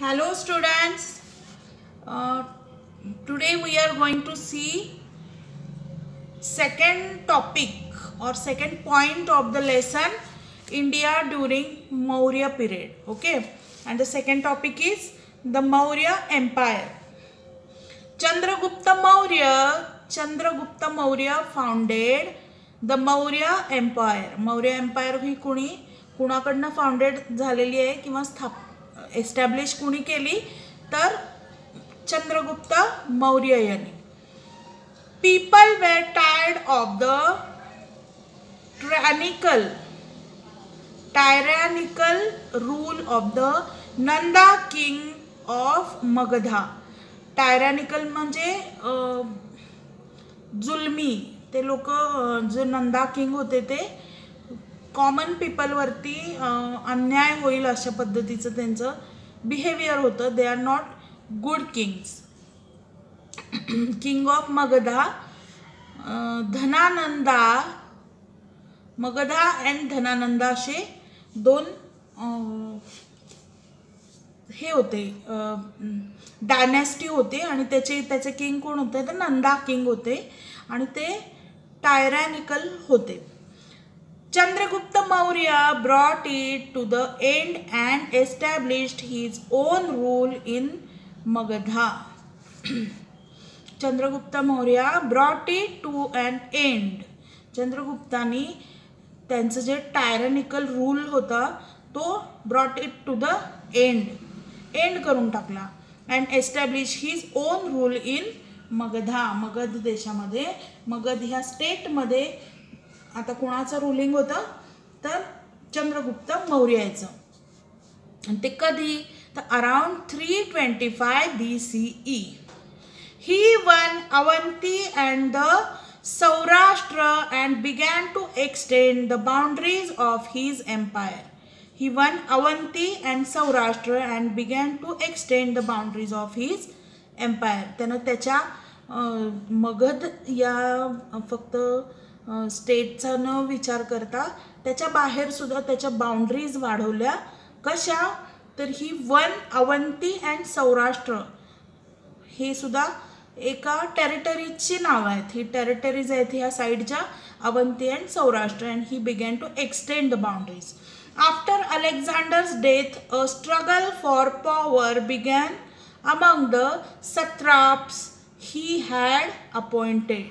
Hello students, uh, today we are going to see second topic or second point of the lesson India during Maurya period. Okay, and the second topic is the Maurya Empire. Chandragupta Maurya founded the Maurya Empire. Maurya Empire he कुणाकडनं founded झालेली आहे किंवा establish कुणी केली तर चंद्रगुप्त मौर्य यांनी. People were tired of the tyrannical rule of the Nanda king of Magadha. टायरॅनिकल म्हणजे जुलमी. ते लोक जे नंदा किंग होते ते कॉमन पीपलवरती अन्याय होईल अशा पद्धतीचं त्यांचं बिहेवियर होतं. They are not good kings. King of Magadha, Dhanananda, Magadha and Dhanananda असे दोन हे होते, डायनॅस्टी होते आणि त्याचे किंग कोण होते तर नंदा किंग होते आणि ते टायरॅनिकल होते. Chandragupta Maurya brought it to the end and established his own rule in Magadha. Chandragupta Maurya brought it to an end. चंद्रगुप्तानी त्यांचं जे टायरॅनिकल रूल होता तो brought it to the end करून टाकला. And establish his on rule in Magadha. Magadh देशामध्ये, मगध ह्या स्टेटमध्ये आता कोणाचं रुलिंग होतं तर चंद्रगुप्त मौर्याचं. आणि ते कधी तर around 325 BCE. He won Avanti and the Saurashtra and began to extend the boundaries of his empire. He won Avanti and Saurashtra and began to extend the boundaries of his empire. त्यानं त्याच्या मगध या फक्त स्टेटचा न विचार करता त्याच्या बाहेर सुद्धा त्याच्या बाउंड्रीज वाढवल्या. कशा तर ही वन अवंती अँड सौराष्ट्र हे सुद्धा एका टेरिटरीची नाव आहेत. ही टेरिटरीज आहेत ह्या साईडच्या, Avanti and Saurashtra. And he began to extend the boundaries. After Alexander's death a struggle for power began among the satraps he had appointed.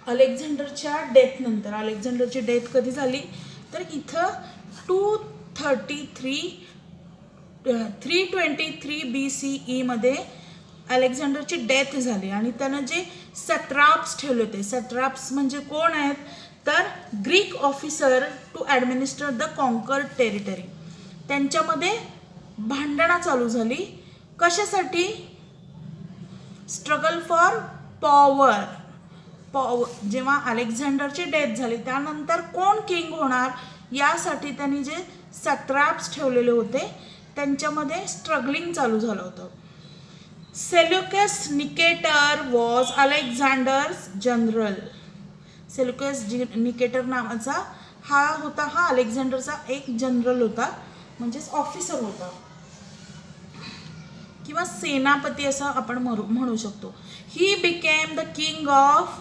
अलेक्झांडरच्या डेथ नंतर, अलेक्झांडरची डेथ कधी झाली तर इथं 323 BCE मध्ये अलेक्झांडरची डेथ झाली आणि त्यानं जे सत्राप्स ठेवले होते. सत्राप्स म्हणजे कोण आहेत तर Greek officer to administer the conquered territory. त्यांच्यामध्ये भांडणं चालू झाली. कशासाठी? Struggle for power. जेव्हा अलेक्झांडरची डेथ झाली त्यानंतर कोण किंग होणार यासाठी त्यांनी जे सत्राप्स ठेवलेले होते त्यांच्यामध्ये स्ट्रगलिंग चालू झालं होतं. Seleucus Nicator was Alexander's general. Seleucus Nicator नावाचा हा अलेक्झांडरचा एक जनरल होता, म्हणजेच ऑफिसर होता किंवा सेनापती असं आपण म्हणू शकतो. He became the king of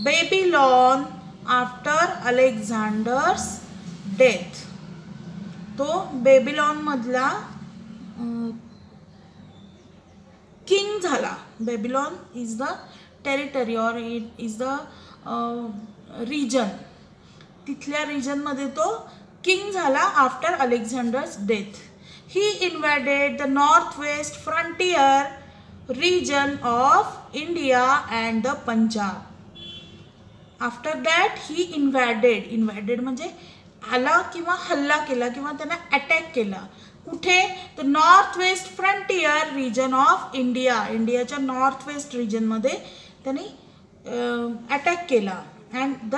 Babylon after Alexander's death. तो बेबीलॉन मधला किंग झाला. बेबीलॉन इज द टेरिटरी और इट इज द रिजन. तिथल्या रिजनमध्ये तो किंग झाला after Alexander's death. He invaded the northwest frontier region of India and the Punjab. After that he invaded म्हणजे आला किंवा हल्ला केला किंवा त्यांना अटॅक केला. कुठे तर north west frontier region of India. इंडियाच्या नॉर्थ वेस्ट रिजनमध्ये त्यांनी अटॅक केला. अँड द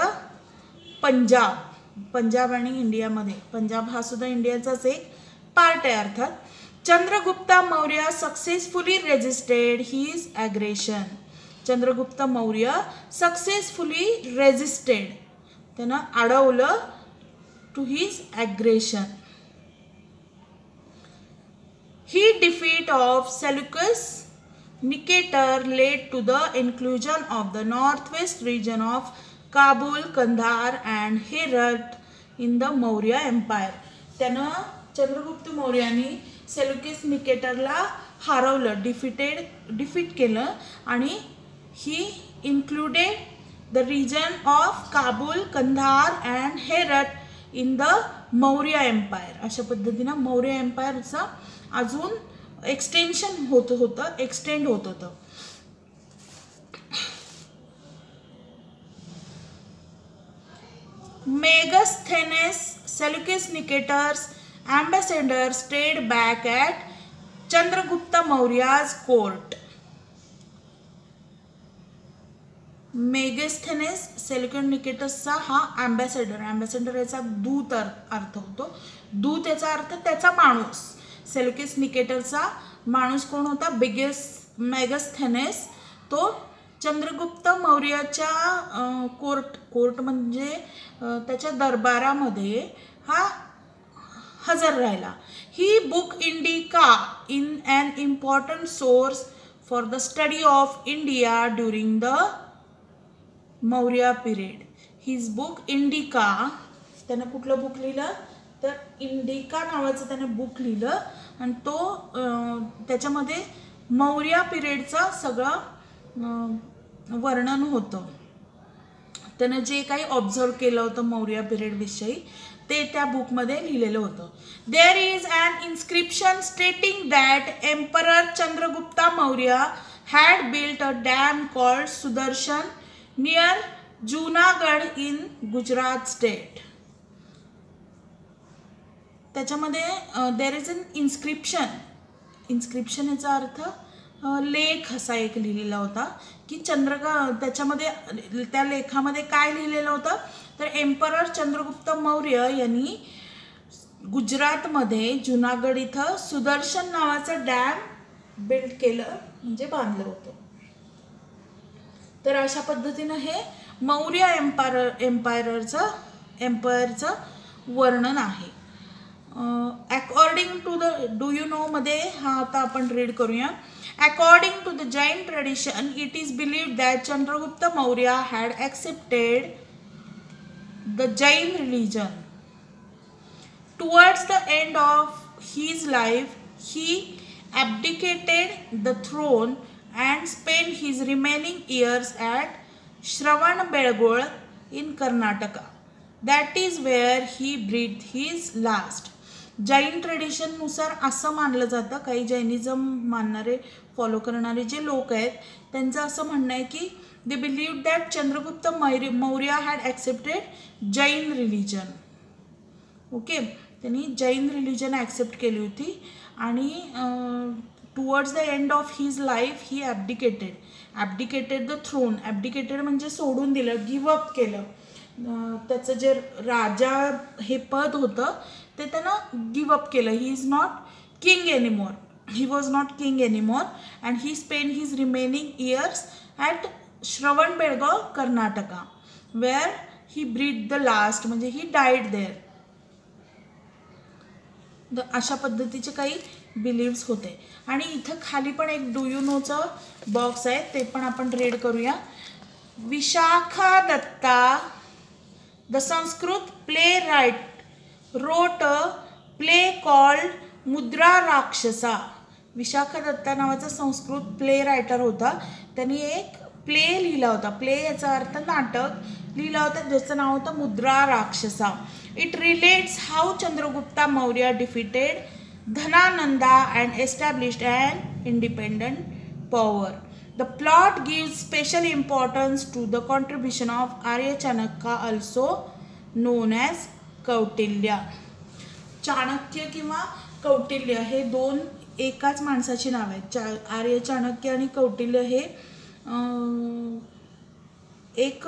पंजाब आणि इंडियामध्ये, पंजाब हा सुद्धा इंडियाचाच एक पार्ट आहे अर्थात. Chandragupta Maurya successfully resisted his aggression. Chandragupta Maurya successfully resisted, त्यानं अडवलं to his aggression. defeat of Seleucus Nicator led to the inclusion of the northwest region of Kabul, Kandahar and Herat in the Maurya Empire. त्यानं Chandragupta मौर्याने Seleucus निकेटरला हरवलं, defeat केलं आणि ही included the region of Kabul, Kandahar and Herat in the Maurya Empire. अशा पद्धतीनं मौर्य एम्पायरचा अजून extend होत होतं. Megasthenes, Seleucus Nicator's ambassador, stayed back at Chandragupta Maurya's court. मेगस्थेनेस Seleucus निकेटसचा हा अँबॅसेडर याचा दूत अर्थ होतो. दूत याचा अर्थ त्याचा माणूस. सेल्युकस निकेटरचा माणूस कोण होता? मेगस्थेनेस. तो चंद्रगुप्त मौर्याच्या कोर्ट म्हणजे त्याच्या दरबारामध्ये हा हजर राहिला. ही book Indica in an important source for the study of India during the Maurya period. His book Indica, त्यानं कुठलं बुक लिहिलं तर इंडिका नावाचं त्यानं बुक लिहिलं आणि तो त्याच्यामध्ये मौर्या पिरियडचं सगळं वर्णन होतं. त्यानं जे काही ऑब्झर्व केलं होतं मौर्या पिरियडविषयी ते त्या बुकमध्ये लिहिलेलं होतं. There is an inscription stating that emperor Chandragupta Maurya had built a dam called Sudarshan near Junagadh in Gujarat state. त्याच्यामध्ये देर इज अन इन्स्क्रिप्शन याचा अर्थ लेख असा एक लिहिलेला होता की त्याच्यामध्ये त्या लेखामध्ये काय लिहिलेलं होतं तर एम्परर चंद्रगुप्त मौर्य यांनी गुजरातमध्ये जुनागड इथं सुदर्शन नावाचं डॅम बिल्ड केलं म्हणजे बांधलं होतं. तर अशा पद्धतीनं हे मौर्य एम्पायरचं वर्णन आहे. According to the do you know मध्ये हा आता आपण रीड करूया. According to the Jain tradition it is believed that Chandragupta Maurya had accepted the Jain religion. Towards the end of his life he abdicated the throne and spent his remaining years at Shravanbelgol in Karnataka. That is where he breathed his last. Jain ट्रेडिशननुसार असं मानलं जातं, काही Jainism मानणारे follow करणारे जे लोक आहेत त्यांचं असं म्हणणं आहे की they believed that Chandragupta Maurya had accepted Jain religion. Okay, त्यांनी जैन रिलीजन ॲक्सेप्ट केली होती आणि towards the end of his life he abdicated the throne. Abdicated म्हणजे सोडून दिलं, गिवअप केलं. त्याचं जे राजा हे पद होतं ते त्यानं गिवअप केलं. He is not king anymore. He was not king anymore and he spend his remaining years at Shravanabelagola Karnataka where he breathe the last म्हणजे ही डाईड देअर. अशा पद्धतीचे काही बिलीव्स होते. आणि इथं खाली पण एक डू यू नोचं बॉक्स आहे ते पण आपण रीड करूया. Vishakha Datta the Sanskrit playwright wrote a play called मुद्रा राक्षसा. विशाखा दत्ता नावाचा संस्कृत प्ले रायटर होता. त्यांनी एक प्ले लिहिला होता. प्ले याचा अर्थ नाटक लिहिला होता ज्याचं नाव होतं Mudra Rakshasa. It relates how Chandragupta Maurya defeated Dhanananda and established and independent power. The plot gives special importance to the contribution of Arya Chanakya, also known as Kautilya. Chanakya किंवा कौटिल्य हे दोन एकाच माणसाची नाव आहेत. आर्य चाणक्य आणि कौटिल्य हे एक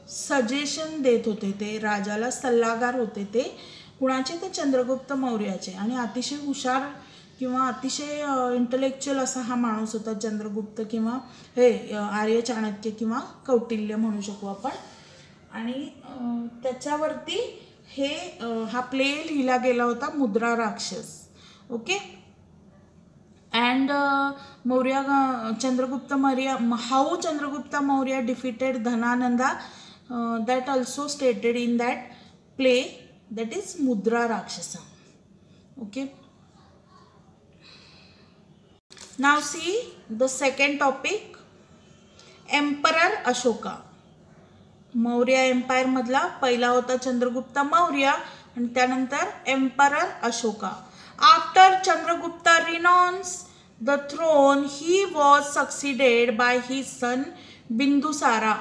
सजेशन देत होते. ते राजाला सल्लागार होते. ते कुणाचे? ते चंद्रगुप्त मौर्याचे. आणि अतिशय हुशार किंवा अतिशय इंटलेक्च्युअल असा हा माणूस होता चंद्रगुप्त किंवा हे आर्य चाणक्य किंवा कौटिल्य म्हणू शकू आपण. आणि त्याच्यावरती हा प्ले लिहिला गेला होता मुद्रा राक्षस. Okay. And Chandragupta Maurya, how Chandragupta Maurya defeated Dhanananda, that also stated in that play, that is Mudra Rakshasa. Okay. Now see the second topic, Emperor Ashoka. Maurya empire मधला पहिला होता चंद्रगुप्त मौर्य आणि त्यानंतर emperor Ashoka. After Chandragupta renounced the throne, he was succeeded by his son Bindusara.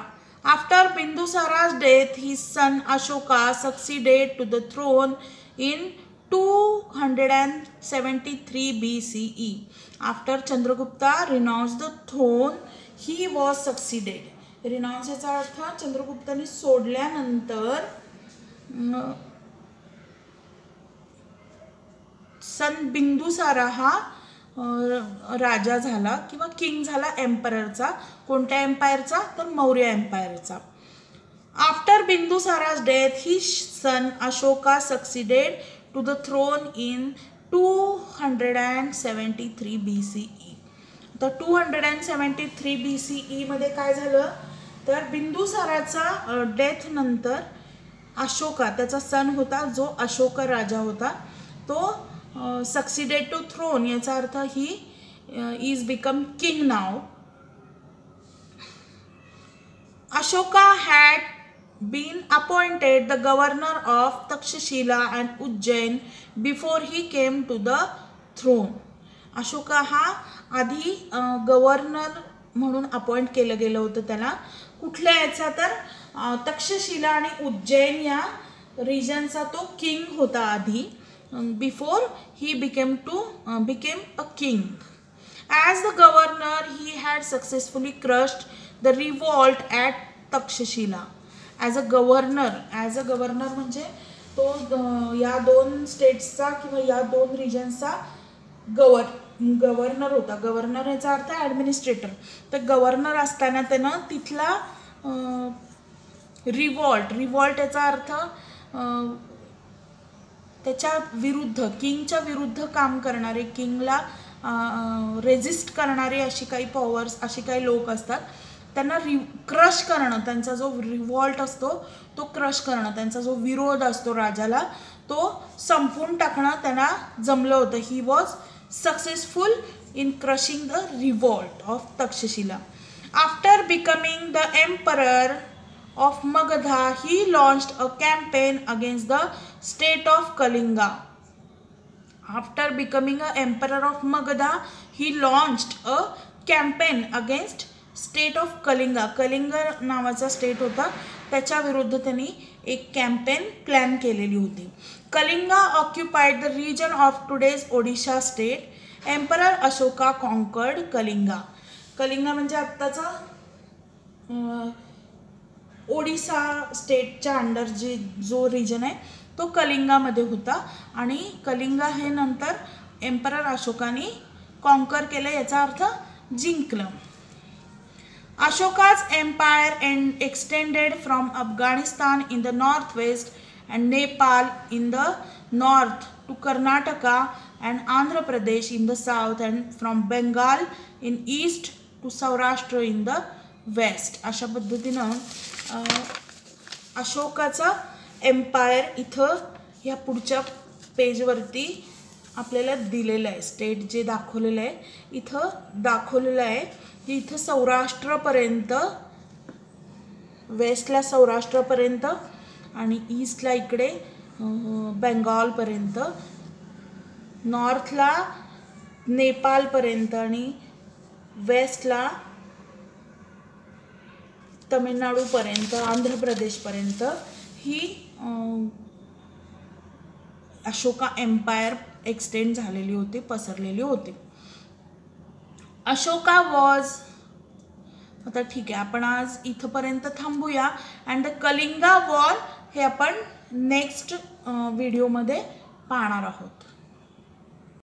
After Bindusara's death, his son Ashoka succeeded to the throne in 273 BCE. After Chandragupta renounced the throne, he was succeeded. Renounce याचा अर्थ चंद्रगुप्ताने सोडल्यानंतर सन बिंदुसारा हा राजा झाला किंवा king झाला एम्पररचा. कोणत्या एम्पायरचा? तर मौर्य एम्पायरचा. After Bindusara's death, his son Ashoka succeeded to the throne in 273 BCE. तर 273 BCE मध्ये काय झालं? तर बिंदुसाराचा डेथ नंतर अशोका, त्याचा सन होता जो अशोक राजा होता, तो सक्सिडेड टू थ्रोन. याचा अर्थ he is become king now. Ashoka had been appointed the governor of Takshashila and Ujjain before he came to the throne. Ashoka हा आधी गव्हर्नर म्हणून अपॉइंट केलं गेलं होतं त्याला. कुठल्या याचा? तर तक्षशिला आणि उज्जैन या रिजनचा तो किंग होता आधी, before he became a king. As the governor he had successfully crushed the revolt at Takshashila. As a governor म्हणजे तो या दोन स्टेट्सचा किंवा या दोन रिजन्सचा गव्हर्नर होता. गव्हर्नर याचा अर्थ ॲडमिनिस्ट्रेटर. तर गव्हर्नर असताना त्यानं तिथला रिवॉल्ट याचा अर्थ त्याच्या विरुद्ध, किंगच्या विरुद्ध काम करणारे, किंगला रेजिस्ट करणारे अशी काही पॉवर्स, अशी काही लोक असतात, त्यांना क्रश करणं, त्यांचा जो रिवॉल्ट असतो तो क्रश करणं, त्यांचा जो विरोध असतो राजाला तो संपवून टाकणं त्यांना जमलं होतं. He was successful in crushing the revolt of Takshashila. After becoming the emperor of Magadha, he launched a campaign against the state of Kalinga. After becoming an emperor of Magadha, he launched a campaign against state of Kalinga. Kalinga नावाचा state होता, त्याच्या विरुद्ध त्यांनी एक campaign plan केलेली होती. Kalinga occupied the region of today's Odisha state. Emperor Ashoka conquered Kalinga. Kalinga म्हणजे आत्ताचा ओडिसा स्टेटच्या अंडर जो रिजन आहे तो कलिंगामध्ये होता आणि कलिंगा हे नंतर एम्परर अशोकाने कॉन्कर केलं, याचा अर्थ जिंकलं. Ashoka's empire extended from Afghanistan in the northwest and Nepal in the north to Karnataka and Andhra Pradesh in the south and from Bengal in east to Saurashtra in the west. अशा पद्धतीनं अशोकाचा empire इथं ह्या पुढच्या पेजवरती आपल्याला दिलेलं आहे. State जे दाखवलेलं आहे इथं दाखवलेलं आहे की इथं सौराष्ट्रपर्यंत, वेस्टला सौराष्ट्रपर्यंत आणि ईस्टला इकडे बेंगॉलपर्यंत, नॉर्थला नेपाळपर्यंत आणि वेस्टला तमिळनाडूपर्यंत, आंध्र प्रदेशपर्यंत ही अशोका एम्पायर एक्सटेंड झालेली होती, पसरलेली होती. अशोका वॉज, आता ठीक आहे आपण आज इथपर्यंत थांबूया. अँड द कलिंगा वॉर हे आपण नेक्स्ट व्हिडिओमध्ये पाहणार आहोत.